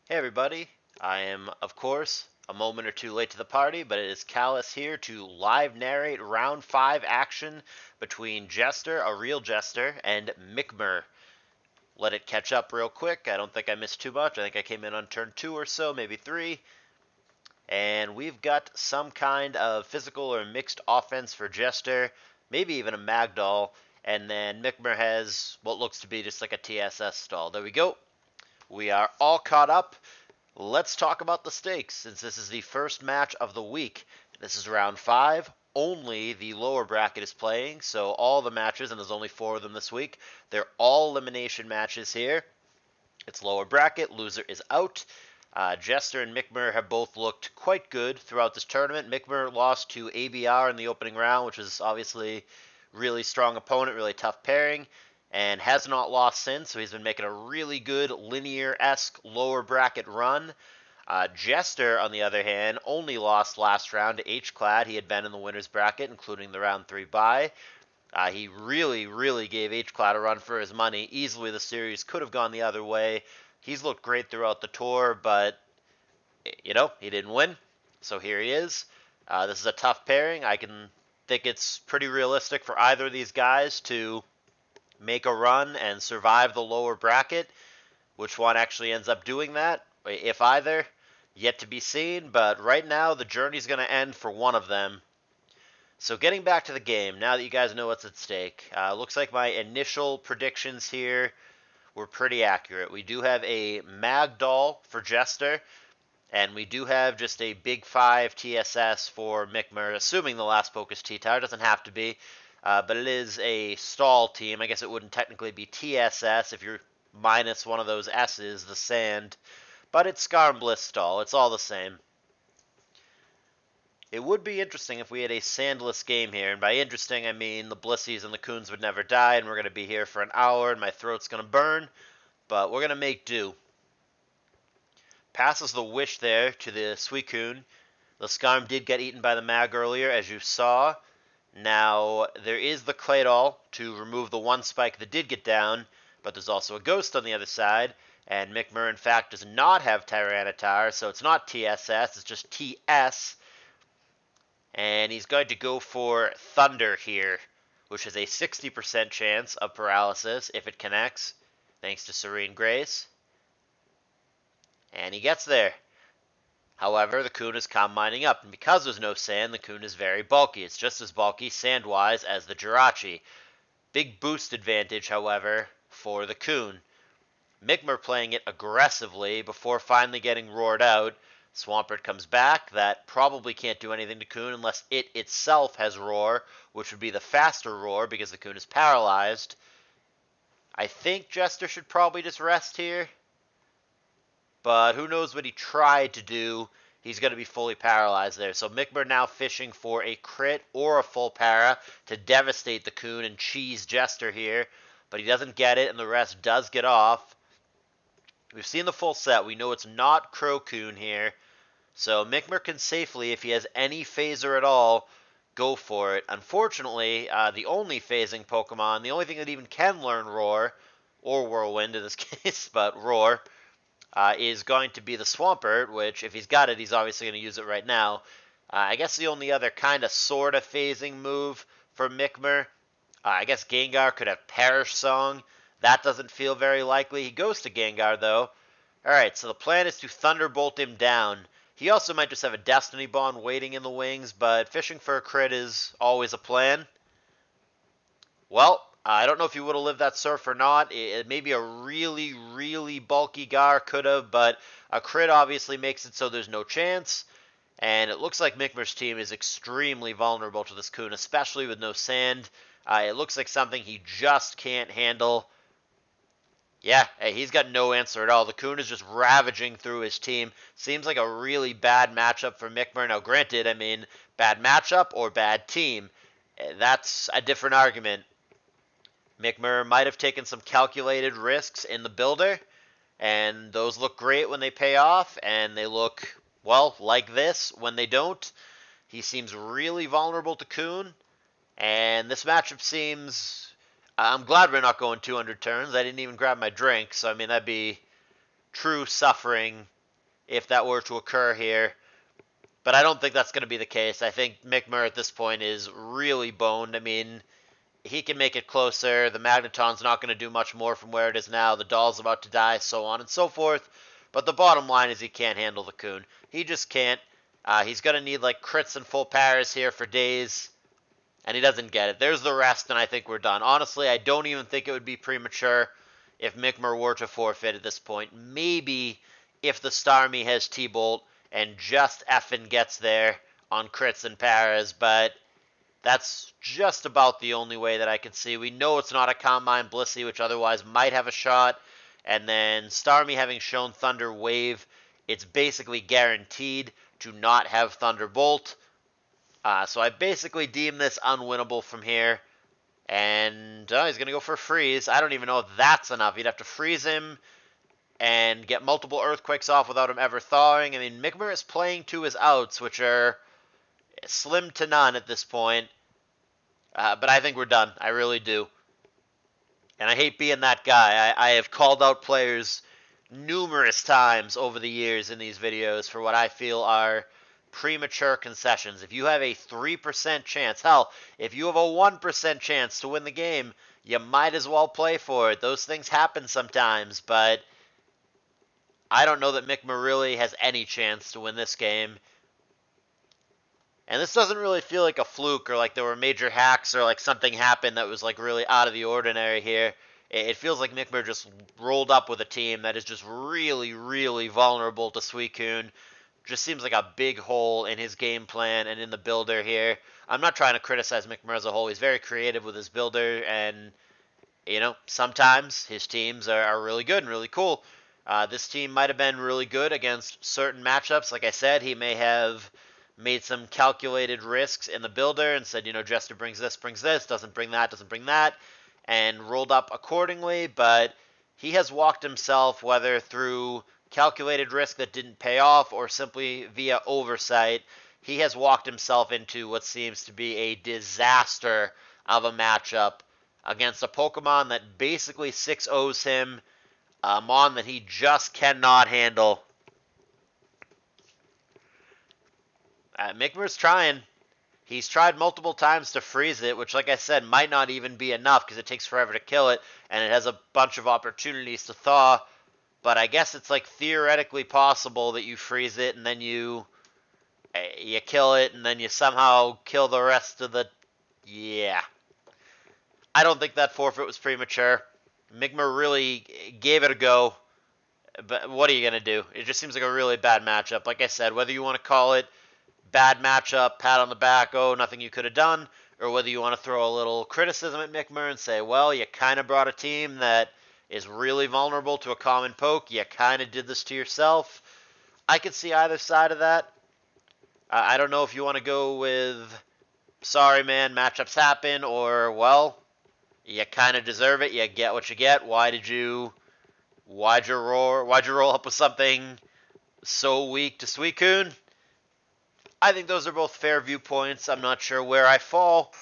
Hey everybody, I am, of course, a moment or two late to the party, but it is CALLOUS here to live narrate round 5 action between Jester, a real Jester, and Mikmer. Let it catch up real quick. I don't think I missed too much. I think I came in on turn 2 or so, maybe 3. And we've got some kind of physical or mixed offense for Jester, maybe even a Magdoll, and then Mikmer has what looks to be just like a TSS stall. There we go. We are all caught up. Let's talk about the stakes, since this is the first match of the week. This is round 5. Only the lower bracket is playing, so all the matches, and there's only 4 of them this week, they're all elimination matches here. It's lower bracket, loser is out. Jester and Mikmer have both looked quite good throughout this tournament. Mikmer lost to ABR in the opening round, which is obviously really strong opponent, really tough pairing, and has not lost since, so he's been making a really good linear-esque lower bracket run. Jester, on the other hand, only lost last round to H-Clad. He had been in the winner's bracket, including the round 3 bye. He really gave H-Clad a run for his money. Easily the series could have gone the other way. He's looked great throughout the tour, but, he didn't win. So here he is. This is a tough pairing. I can think it's pretty realistic for either of these guys to make a run and survive the lower bracket. Which one actually ends up doing that, if either, yet to be seen, but right now the journey's going to end for one of them. So getting back to the game, now that you guys know what's at stake, looks like my initial predictions here were pretty accurate. We do have a Magdoll for Jester, and we do have just a Big 5 TSS for Mikmer, assuming the last poke is T-Tower. It doesn't have to be, but it is a stall team. I guess it wouldn't technically be TSS if you're minus one of those S's, the sand, but it's Scar and Bliss stall. It's all the same. It would be interesting if we had a sandless game here, and by interesting I mean the Blissies and the Coons would never die, and we're going to be here for an hour, and my throat's going to burn, but we're going to make do. Passes the wish there to the Suicune. The Skarm did get eaten by the Mag earlier, as you saw. Now, there is the Claydol to remove the one spike that did get down, but there's also a Ghost on the other side, and Mikmer, in fact, does not have Tyranitar, so it's not TSS, it's just TS. And he's going to go for Thunder here, which has a 60% chance of paralysis if it connects, thanks to Serene Grace. And he gets there. However, the Coon is calm mining up, and because there's no sand, the Coon is very bulky. It's just as bulky, sand-wise, as the Jirachi. Big boost advantage, however, for the Coon. Mikmer playing it aggressively before finally getting roared out. Swampert comes back. That probably can't do anything to Coon unless it itself has Roar, which would be the faster Roar because the Coon is paralyzed. I think Jester should probably just rest here, but who knows what he tried to do. He's going to be fully paralyzed there. So Mikmer now fishing for a crit or a full para to devastate the Coon and cheese Jester here, but he doesn't get it, and the rest does get off. We've seen the full set. We know it's not Crow Coon here. So Mikmer can safely, if he has any phaser at all, go for it. Unfortunately, the only phasing Pokemon, the only thing that even can learn Roar, or Whirlwind in this case, but Roar, is going to be the Swampert, which, if he's got it, he's obviously going to use it right now. I guess the only other kind of sort of phasing move for Mikmer, I guess Gengar could have Perish Song. That doesn't feel very likely. He goes to Gengar, though. Alright, so the plan is to Thunderbolt him down. He also might just have a Destiny Bond waiting in the wings, but fishing for a crit is always a plan. Well, I don't know if he would have lived that surf or not. Maybe a really bulky Gar could have, but a crit obviously makes it so there's no chance. And it looks like Mikmer's team is extremely vulnerable to this Coon, especially with no sand. It looks like something he just can't handle. Yeah, hey, he's got no answer at all. The Coon is just ravaging through his team. Seems like a really bad matchup for Mikmer. Now, granted, I mean, bad matchup or bad team. That's a different argument. Mikmer might have taken some calculated risks in the builder, and those look great when they pay off, and they look, well, like this when they don't. He seems really vulnerable to Coon, and this matchup seems... I'm glad we're not going 200 turns. I didn't even grab my drink, so I mean, that'd be true suffering if that were to occur here. But I don't think that's going to be the case. I think Mikmer at this point is really boned. I mean, he can make it closer. The Magneton's not going to do much more from where it is now. The doll's about to die, so on and so forth. But the bottom line is he can't handle the Coon. He just can't. He's going to need like crits and full paras here for days, and he doesn't get it. There's the rest, and I think we're done. Honestly, I don't even think it would be premature if Mikmer were to forfeit at this point. Maybe if the Starmie has T-Bolt and just effing gets there on crits and paras, but that's just about the only way that I can see. We know it's not a Combine Blissey, which otherwise might have a shot. And then Starmie having shown Thunder Wave, it's basically guaranteed to not have Thunderbolt. So I basically deem this unwinnable from here. And he's going to go for a freeze. I don't even know if that's enough. You'd have to freeze him and get multiple Earthquakes off without him ever thawing. I mean, Mikmer is playing to his outs, which are slim to none at this point. But I think we're done. I really do. And I hate being that guy. I have called out players numerous times over the years in these videos for what I feel are premature concessions. If you have a 3% chance, hell, if you have a 1% chance to win the game, you might as well play for it. Those things happen sometimes, but I don't know that Mikmer really has any chance to win this game. And this doesn't really feel like a fluke or like there were major hacks or like something happened that was like really out of the ordinary here. It feels like Mikmer just rolled up with a team that is just really, really vulnerable to Suicune. Just seems like a big hole in his game plan and in the builder here. I'm not trying to criticize Mikmer as a whole. He's very creative with his builder, and, you know, sometimes his teams are really good and really cool. This team might have been really good against certain matchups. Like I said, he may have made some calculated risks in the builder and said, you know, Jester brings this, doesn't bring that, and rolled up accordingly, but he has walked himself, whether through calculated risk that didn't pay off or simply via oversight, he has walked himself into what seems to be a disaster of a matchup against a Pokemon that basically 6-0s him, a Mon that he just cannot handle. Mikmer's trying. He's tried multiple times to freeze it, which, like I said, might not even be enough because it takes forever to kill it, and it has a bunch of opportunities to thaw. But I guess it's like theoretically possible that you freeze it and then you kill it and then you somehow kill the rest of the... Yeah. I don't think that forfeit was premature. Mikmer really gave it a go. But what are you going to do? It just seems like a really bad matchup. Like I said, whether you want to call it bad matchup, pat on the back, oh, nothing you could have done, or whether you want to throw a little criticism at Mikmer and say, well, you kind of brought a team that is really vulnerable to a common poke, you kind of did this to yourself. I could see either side of that. I don't know if you want to go with, sorry man, matchups happen, or, well, you kind of deserve it, you get what you get, why'd you roll up with something so weak to Suicune? I think those are both fair viewpoints. I'm not sure where I fall.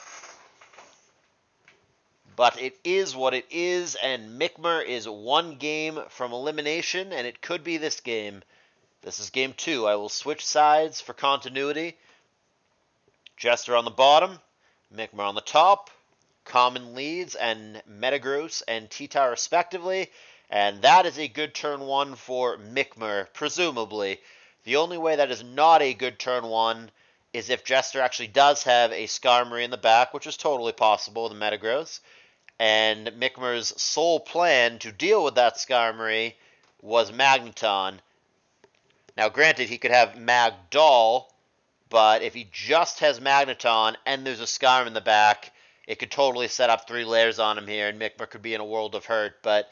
But it is what it is, and Mikmer is one game from elimination, and it could be this game. This is game 2. I will switch sides for continuity. Jester on the bottom, Mikmer on the top, Common leads, and Metagross and T-Tar respectively. And that is a good turn 1 for Mikmer, presumably. The only way that is not a good turn 1 is if Jester actually does have a Skarmory in the back, which is totally possible with Metagross. And Mikmer's sole plan to deal with that Skarmory was Magneton. Now, granted, he could have Magdoll, but if he just has Magneton and there's a Skarm in the back, it could totally set up 3 layers on him here, and Mikmer could be in a world of hurt. But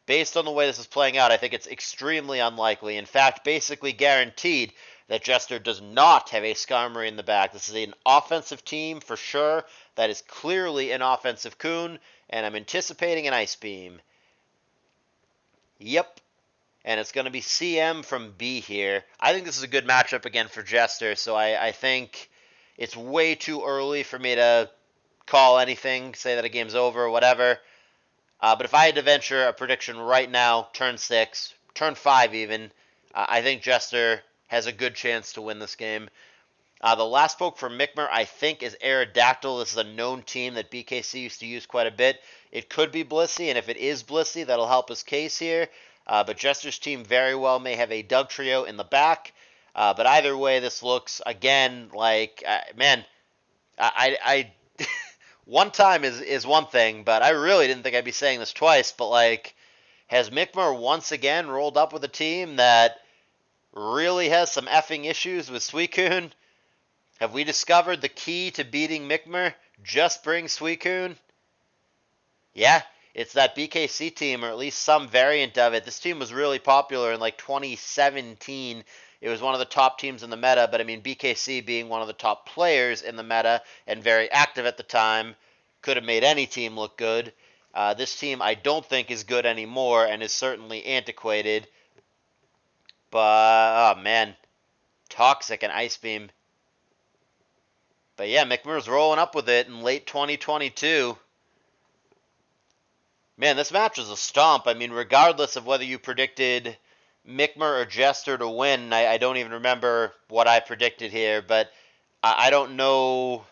based on the way this is playing out, I think it's extremely unlikely. In fact, basically guaranteed that Jester does not have a Skarmory in the back. This is an offensive team for sure. That is clearly an offensive Coon, and I'm anticipating an Ice Beam. Yep. And it's going to be CM from B here. I think this is a good matchup again for Jester, so I think it's way too early for me to call anything, say that a game's over or whatever. But if I had to venture a prediction right now, turn 6, turn 5 even, I think Jester has a good chance to win this game. The last poke for Mikmer, I think, is Aerodactyl. This is a known team that BKC used to use quite a bit. It could be Blissey, and if it is Blissey, that'll help his case here. But Jester's team very well may have a Doug Trio in the back. But either way, this looks, again, like, man, I one time is one thing, but I really didn't think I'd be saying this twice. But, like, has Mikmer once again rolled up with a team that really has some effing issues with Suicune? Have we discovered the key to beating Mikmer? Just bring Suicune? Yeah, it's that BKC team, or at least some variant of it. This team was really popular in like 2017. It was one of the top teams in the meta, but I mean, BKC being one of the top players in the meta and very active at the time could have made any team look good. This team I don't think is good anymore and is certainly antiquated. But, oh man, Toxic and Ice Beam. But yeah, Mikmer's rolling up with it in late 2022. Man, this match was a stomp. I mean, regardless of whether you predicted Mikmer or Jester to win, I don't even remember what I predicted here, but I don't know.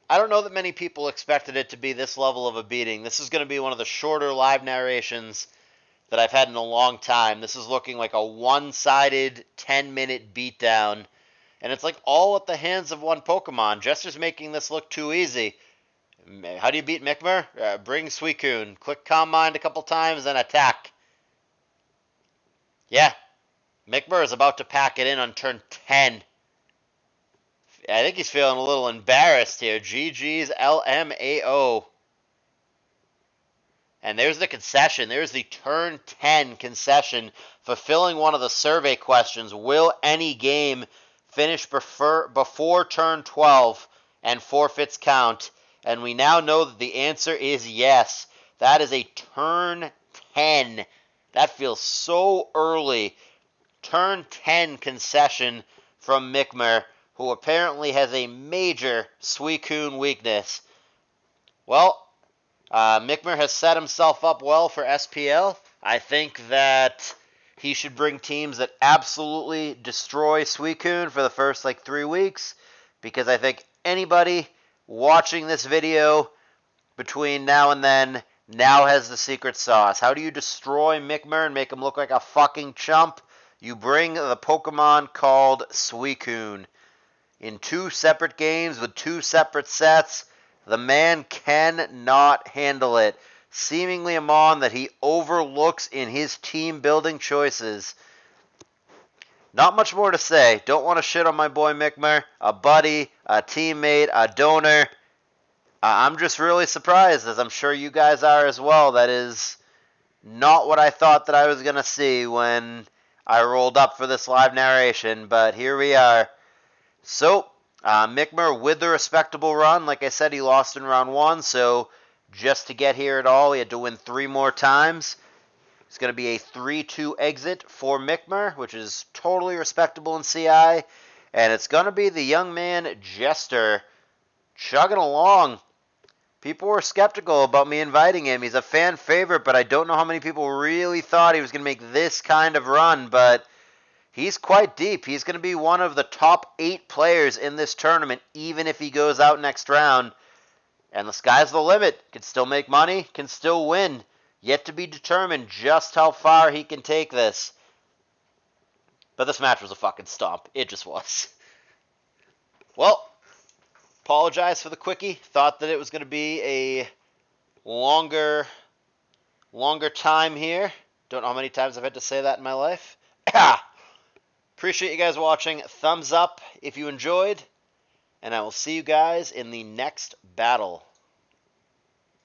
I don't know that many people expected it to be this level of a beating. This is going to be one of the shorter live narrations that I've had in a long time. This is looking like a one-sided 10-minute beatdown. And it's like all at the hands of one Pokemon. Jester's making this look too easy. How do you beat Mikmer? Bring Suicune. Click Calm Mind a couple times and attack. Yeah. Mikmer is about to pack it in on turn 10. I think he's feeling a little embarrassed here. GG's LMAO. And there's the concession. There's the turn 10 concession, fulfilling one of the survey questions. Will any game finish before turn 12 and forfeits count? And we now know that the answer is yes. That is a turn 10. That feels so early. Turn 10 concession from Mikmer, who apparently has a major Suicune weakness. Well, Mikmer has set himself up well for SPL. I think that he should bring teams that absolutely destroy Suicune for the first, 3 weeks, because I think anybody watching this video between now and then now has the secret sauce. How do you destroy Mikmer and make him look like a fucking chump? You bring the Pokemon called Suicune. In 2 separate games with 2 separate sets, the man cannot handle it. Seemingly a mon that he overlooks in his team-building choices. Not much more to say. Don't want to shit on my boy Mikmer. A buddy, a teammate, a donor. I'm just really surprised, as I'm sure you guys are as well. That is not what I thought that I was going to see when I rolled up for this live narration, but here we are. So, Mikmer with the respectable run. Like I said, he lost in round 1, so just to get here at all, he had to win 3 more times. It's going to be a 3-2 exit for Mikmer, which is totally respectable in CI. And it's going to be the young man Jester chugging along. People were skeptical about me inviting him. He's a fan favorite, but I don't know how many people really thought he was going to make this kind of run, but he's quite deep. He's going to be one of the top 8 players in this tournament, even if he goes out next round. And the sky's the limit. Can still make money, can still win. Yet to be determined just how far he can take this. But this match was a fucking stomp. It just was. Well, apologize for the quickie. Thought that it was going to be a longer time here. Don't know how many times I've had to say that in my life. Appreciate you guys watching. Thumbs up if you enjoyed. And I will see you guys in the next battle.